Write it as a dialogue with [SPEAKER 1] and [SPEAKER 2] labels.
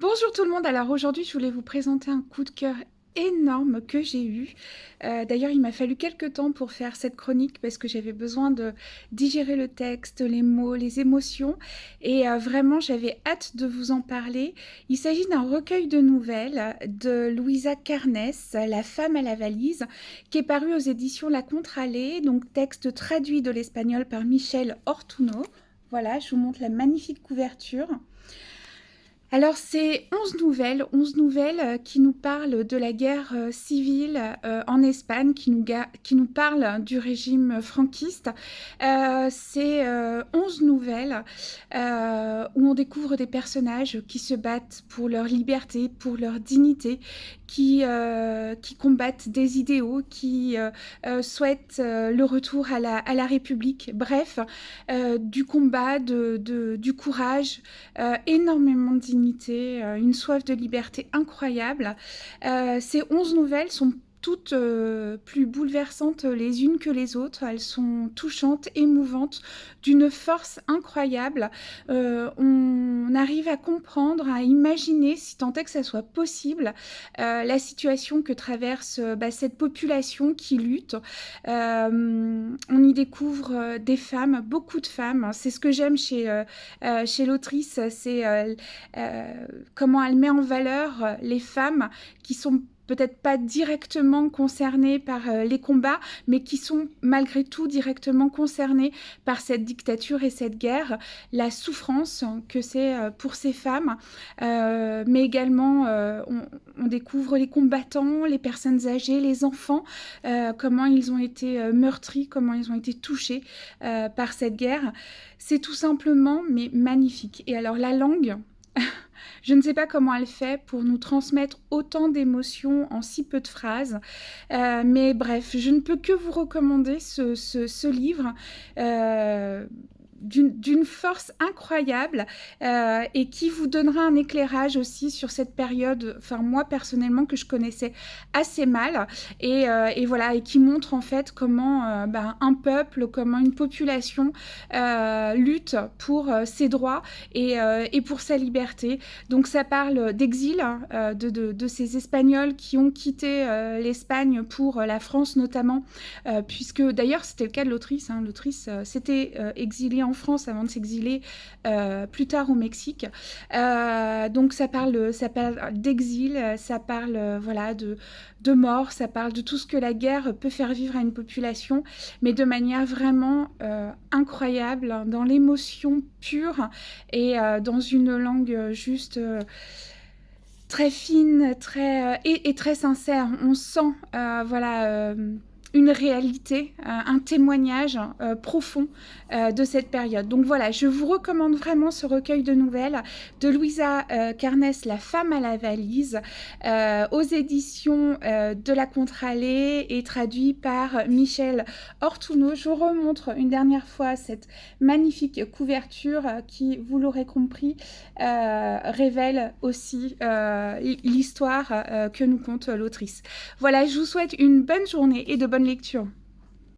[SPEAKER 1] Bonjour tout le monde, alors aujourd'hui je voulais vous présenter un coup de cœur énorme que j'ai eu. D'ailleurs il m'a fallu quelques temps pour faire cette chronique parce que j'avais besoin de digérer le texte, les mots, les émotions et vraiment j'avais hâte de vous en parler. Il s'agit d'un recueil de nouvelles de Louisa Carnes, La femme à la valise, qui est paru aux éditions La Contralée, donc texte traduit de l'espagnol par Michel Ortuno. Voilà, je vous montre la magnifique couverture. Alors c'est 11 nouvelles qui nous parlent de la guerre civile en Espagne, qui nous parlent du régime franquiste. C'est 11 nouvelles où on découvre des personnages qui se battent pour leur liberté, pour leur dignité, qui combattent des idéaux, qui souhaitent le retour à la République. Bref, du combat, du courage, énormément de dignité, une soif de liberté incroyable. Ces 11 nouvelles sont toutes plus bouleversantes les unes que les autres. Elles sont touchantes, émouvantes, d'une force incroyable. On arrive à comprendre, à imaginer, si tant est que ça soit possible, la situation que traverse cette population qui lutte. On y découvre des femmes, beaucoup de femmes. C'est ce que j'aime chez l'autrice, c'est comment elle met en valeur les femmes qui sont peut-être pas directement concernées par les combats, mais qui sont malgré tout directement concernées par cette dictature et cette guerre, la souffrance que c'est pour ces femmes, mais également on découvre les combattants, les personnes âgées, les enfants, comment ils ont été meurtris, comment ils ont été touchés par cette guerre. C'est tout simplement mais magnifique. Et alors la langue, je ne sais pas comment elle fait pour nous transmettre autant d'émotions en si peu de phrases. Mais bref, je ne peux que vous recommander ce livre. D'une force incroyable et qui vous donnera un éclairage aussi sur cette période, enfin moi personnellement que je connaissais assez mal et voilà, et qui montre en fait comment un peuple, comment une population lutte pour ses droits et pour sa liberté. Donc ça parle d'exil, de ces Espagnols qui ont quitté l'Espagne pour la France notamment, puisque d'ailleurs c'était le cas de l'autrice. L'autrice s'était exilée en France avant de s'exiler plus tard au Mexique. Donc ça parle d'exil, ça parle voilà, de mort, ça parle de tout ce que la guerre peut faire vivre à une population, mais de manière vraiment incroyable, dans l'émotion pure et dans une langue juste très fine, et très sincère. On sent voilà, une réalité, un témoignage profond de cette période. Donc voilà, je vous recommande vraiment ce recueil de nouvelles de Louisa Carnes, La femme à la valise, aux éditions de La Contralée et traduit par Michel Ortuno. Je vous remontre une dernière fois cette magnifique couverture qui, vous l'aurez compris, révèle aussi l'histoire que nous conte l'autrice. Voilà, je vous souhaite une bonne journée et de bonnes lectures.